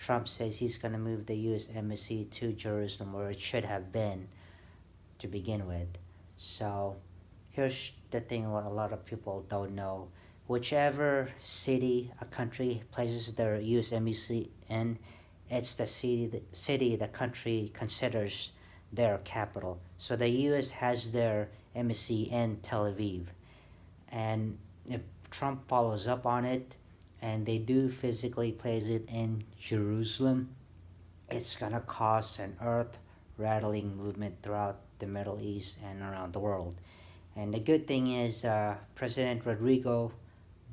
Trump says he's going to move the U.S. embassy to Jerusalem, where it should have been to begin with. So here's the thing: what a lot of people don't know. Whichever city a country places their U.S. embassy in, it's the city the country considers their capital. So the U.S. has their embassy in Tel Aviv, and if Trump follows up on it, and they do physically place it in Jerusalem, it's gonna cause an earth rattling movement throughout the Middle East and around the world. And the good thing is, President Rodrigo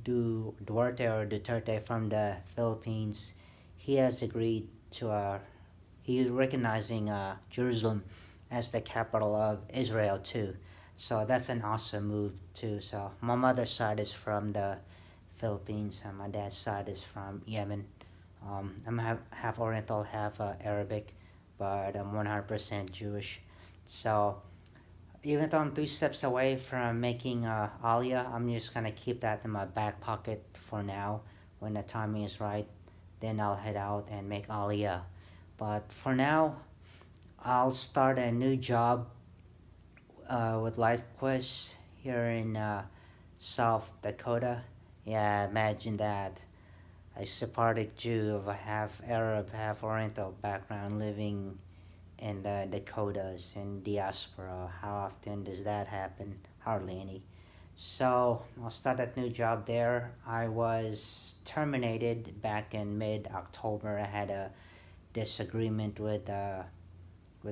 Duterte from the Philippines, he has agreed to he's recognizing Jerusalem as the capital of Israel too. So that's an awesome move too. So my mother's side is from the Philippines, and my dad's side is from Yemen. I'm half Oriental, half Arabic, but I'm 100% Jewish. So even though I'm 3 steps away from making Aliyah, I'm just gonna keep that in my back pocket for now. When the timing is right, then I'll head out and make Aliyah. But for now, I'll start a new job with Life Quest here in South Dakota. Yeah, imagine that. A Sephardic Jew of a half Arab, half Oriental background living in the Dakotas in diaspora. How often does that happen? Hardly any. So I'll start that new job there. I was terminated back in mid-October. I had a disagreement with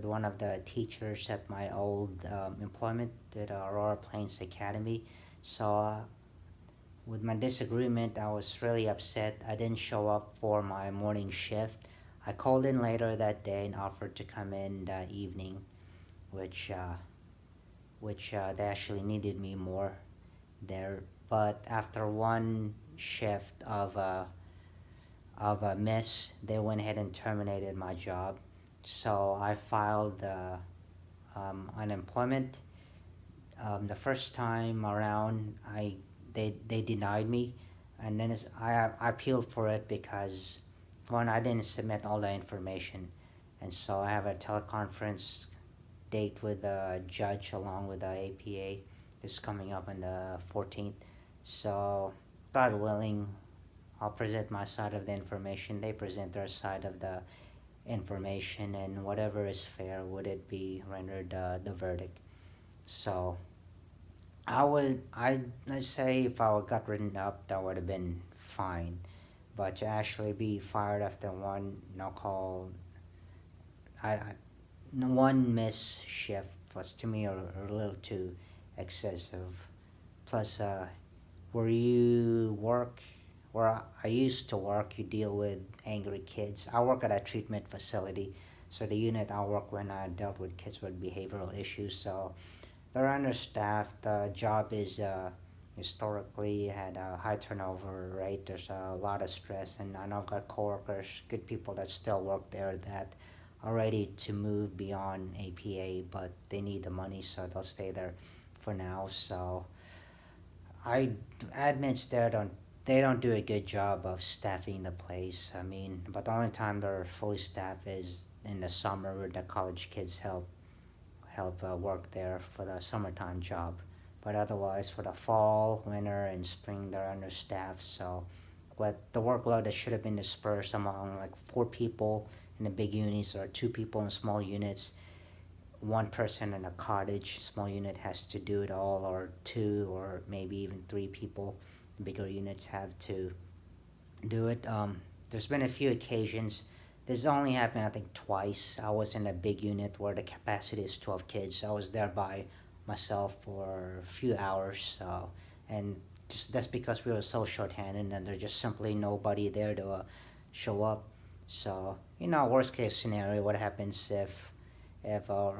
one of the teachers at my old employment at Aurora Plains Academy. So with my disagreement, I was really upset. I didn't show up for my morning shift. I called in later that day and offered to come in that evening, which they actually needed me more there. But after one shift of a miss, they went ahead and terminated my job. So I filed unemployment. The first time around, they denied me, and then I appealed for it because one, I didn't submit all the information, and so I have a teleconference date with the judge along with the APA. This coming up on the 14th. So God willing, I'll present my side of the information. They present their side of the information, and whatever is fair would it be rendered the verdict. So I'd say if I got written up, that would have been fine. But to actually be fired after one no call, I one miss shift was to me a little too excessive. Plus, where you work, where I used to work, you deal with angry kids. I work at a treatment facility, so the unit I work when I dealt with kids with behavioral issues. So they're understaffed. The job is historically had a high turnover rate. There's a lot of stress, and I know I've got coworkers, good people that still work there that are ready to move beyond APA, but they need the money, so they'll stay there for now. So I admits they don't do a good job of staffing the place. I mean, but the only time they're fully staffed is in the summer where the college kids help work there for the summertime job. But otherwise, for the fall, winter, and spring, they're understaffed. So, what the workload that should have been dispersed among like 4 people in the big units or 2 people in small units, one person in a cottage small unit has to do it all, or two, or maybe even 3 people. Bigger units have to do it. There's been a few occasions. This only happened, I think, twice. I was in a big unit where the capacity is 12 kids. I was there by myself for a few hours. So, and just that's because we were so short-handed, and there's just simply nobody there to show up. So, worst case scenario, what happens if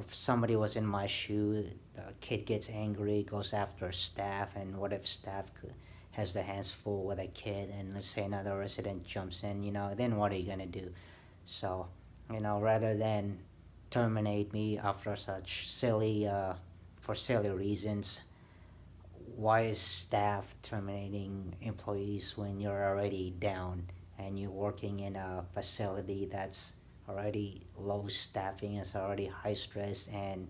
somebody was in my shoe, the kid gets angry, goes after staff, and what if staff has their hands full with a kid, and let's say another resident jumps in, then what are you gonna do? So, rather than terminate me after such for silly reasons, why is staff terminating employees when you're already down and you're working in a facility that's already low staffing, it's already high stress, and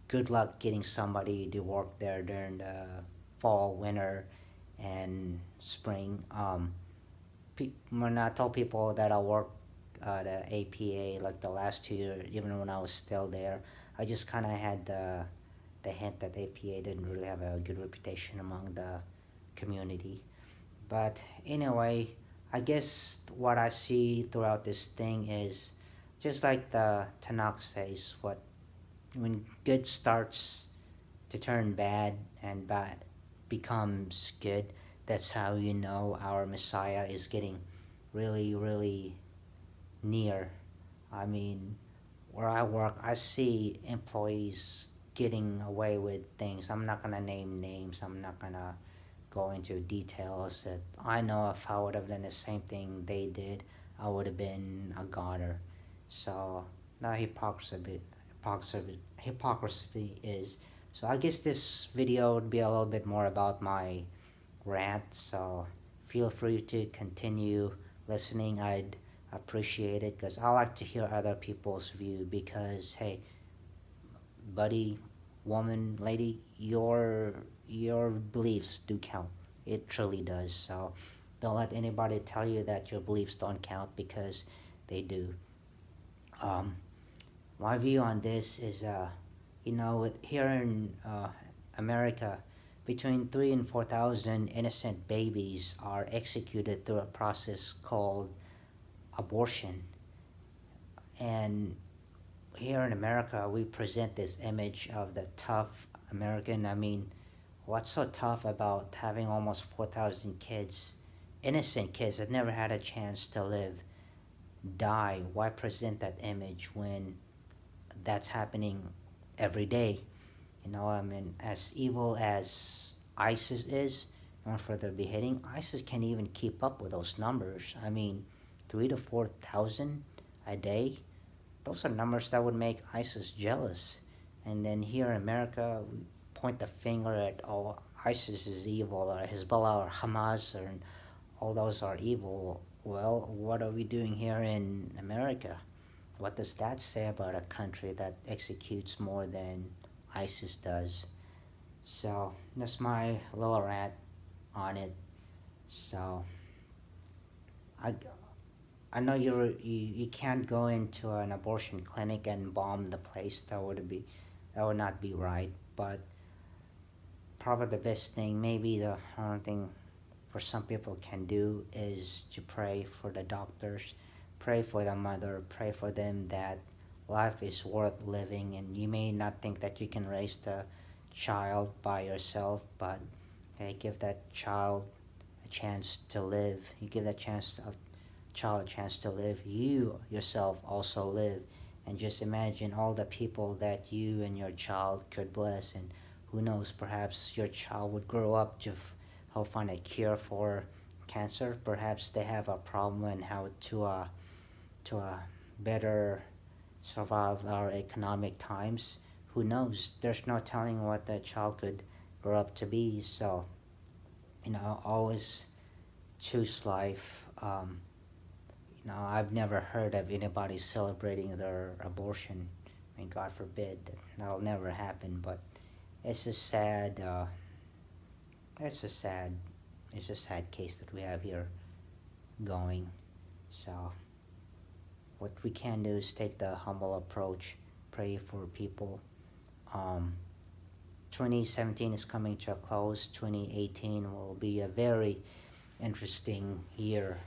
good luck getting somebody to work there during the fall, winter, and spring. When I told people that I worked the APA like the last 2 years, even when I was still there, I just kind of had the hint that APA didn't really have a good reputation among the community. But anyway, I guess what I see throughout this thing is just like the Tanakh says, what when good starts to turn bad and bad becomes good, that's how you know our Messiah is getting really, really near. I mean, where I work, I see employees getting away with things. I'm not gonna name names. I'm not gonna go into details. That I know if I would have done the same thing they did, I would have been a goner. So now hypocrisy is. So I guess this video would be a little bit more about my rant. So feel free to continue listening. I'd appreciate it because I like to hear other people's view because hey, buddy, woman, lady, your beliefs do count. It truly does. So don't let anybody tell you that your beliefs don't count because they do. Um, my view on this is, here in America, between 3 and 4,000 innocent babies are executed through a process called abortion. And here in America, we present this image of the tough American. I mean, what's so tough about having almost 4,000 kids, innocent kids that never had a chance to live, die? Why present that image when that's happening every day? I mean, as evil as ISIS is, for their beheading, ISIS can't even keep up with those numbers. I mean, 3 to 4,000 a day, those are numbers that would make ISIS jealous. And then here in America, we point the finger at, oh, ISIS is evil, or Hezbollah, or Hamas, or all those are evil. Well, what are we doing here in America? What does that say about a country that executes more than ISIS does? So that's my little rant on it. So I, I know you can't go into an abortion clinic and bomb the place. That would not be right. But probably the best thing, maybe the only thing for some people can do is to pray for the doctors, pray for the mother, pray for them that life is worth living. And you may not think that you can raise the child by yourself, but okay, give that child a chance to live. You give that child a chance to live. You yourself also live. And just imagine all the people that you and your child could bless. And who knows, perhaps your child would grow up to help find a cure for cancer. Perhaps they have a problem and how to better survive our economic times. Who knows? There's no telling what that child could grow up to be. So, always choose life. I've never heard of anybody celebrating their abortion. I mean, God forbid that'll never happen. But it's a sad, it's a sad, it's a sad case that we have here going. So what we can do is take the humble approach, pray for people. Um, 2017 is coming to a close. 2018 will be a very interesting year.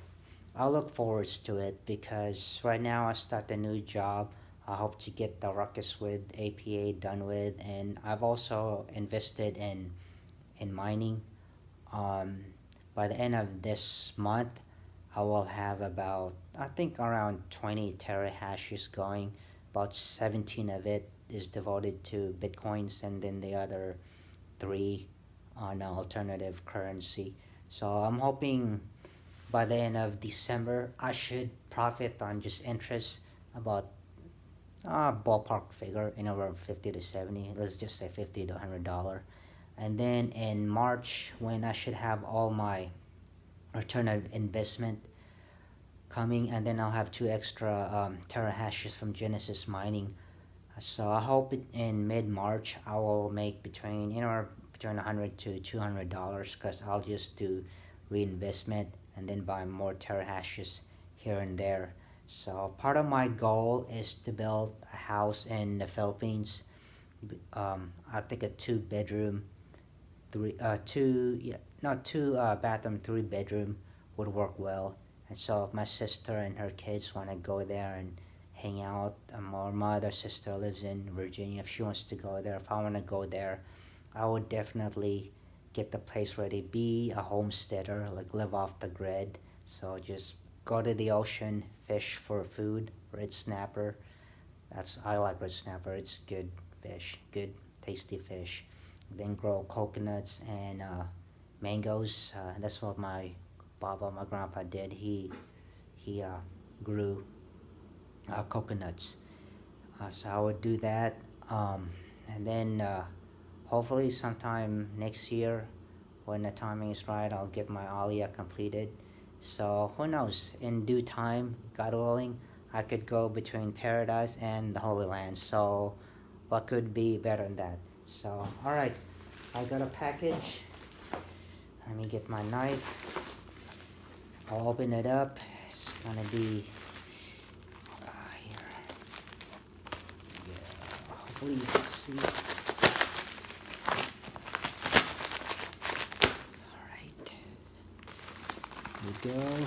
I look forward to it because right now I start a new job. I hope to get the ruckus with APA done with, and I've also invested in mining. Um, by the end of this month, I will have about, I think, around 20 terahashes going. About 17 of it is devoted to bitcoins, and then the other three on alternative currency. So I'm hoping by the end of December, I should profit on just interest about ballpark figure anywhere from 50 to 70. Let's just say 50 to $100. And then in March, when I should have all my return of investment coming, and then I'll have two extra terahashes from Genesis Mining. So I hope in mid March I will make between between $100 to $200, because I'll just do reinvestment and then buy more terahashes here and there. So part of my goal is to build a house in the Philippines. I think a two bathroom, three bedroom would work well. And so if my sister and her kids want to go there and hang out, or my other sister lives in Virginia, if she wants to go there, if I want to go there, I would definitely get the place ready, be a homesteader, like live off the grid. So just go to the ocean, fish for food, red snapper. I like red snapper. It's good fish, good tasty fish. Then grow coconuts and mangoes. That's what my grandpa did. He grew coconuts. So I would do that, and then hopefully sometime next year, when the timing is right, I'll get my Aliyah completed. So who knows? In due time, God willing, I could go between paradise and the Holy Land. So what could be better than that? So all right, I got a package. Let me get my knife. I'll open it up. It's gonna be here. Yeah, hopefully you can see. All right, here we go.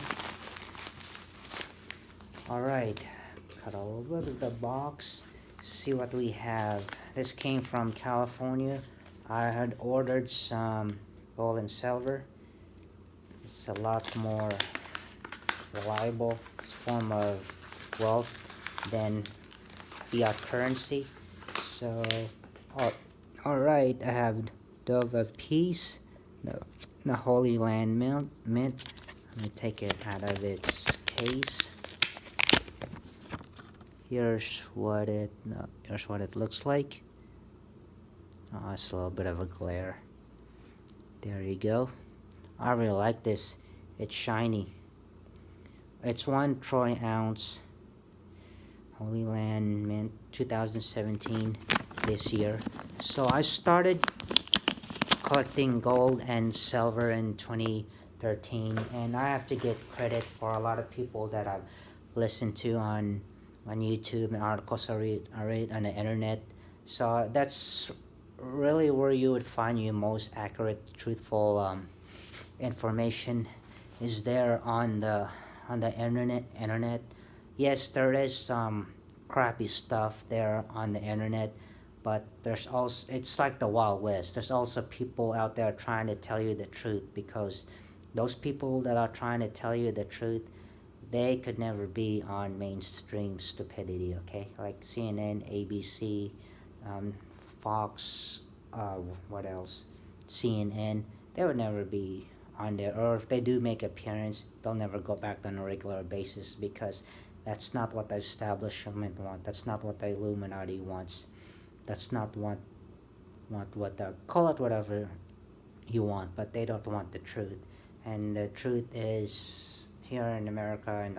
All right, cut a little bit of the box. See what we have. This came from California. I had ordered some gold and silver. It's a lot more reliable form of wealth than fiat currency. So, all right, I have Dove of Peace, the Holy Land mint. Let me take it out of its case. Here's what it looks like. Oh, it's a little bit of a glare. There you go. I really like this. It's shiny. It's 1 troy ounce. Holy Land Mint 2017 this year. So I started collecting gold and silver in 2013, and I have to give credit for a lot of people that I've listened to on YouTube and articles I read on the internet. So that's really where you would find your most accurate, truthful information is there on the internet. Yes, there is some crappy stuff there on the internet, but there's also, it's like the Wild West. There's also people out there trying to tell you the truth, because those people that are trying to tell you the truth, they could never be on mainstream stupidity, okay? Like CNN, ABC, Fox, what else? CNN. They would never be on there, or if they do make appearance, they'll never go back on a regular basis, because that's not what the establishment wants. That's not what the Illuminati wants. That's not what the, call it whatever you want, but they don't want the truth. And the truth is here in America and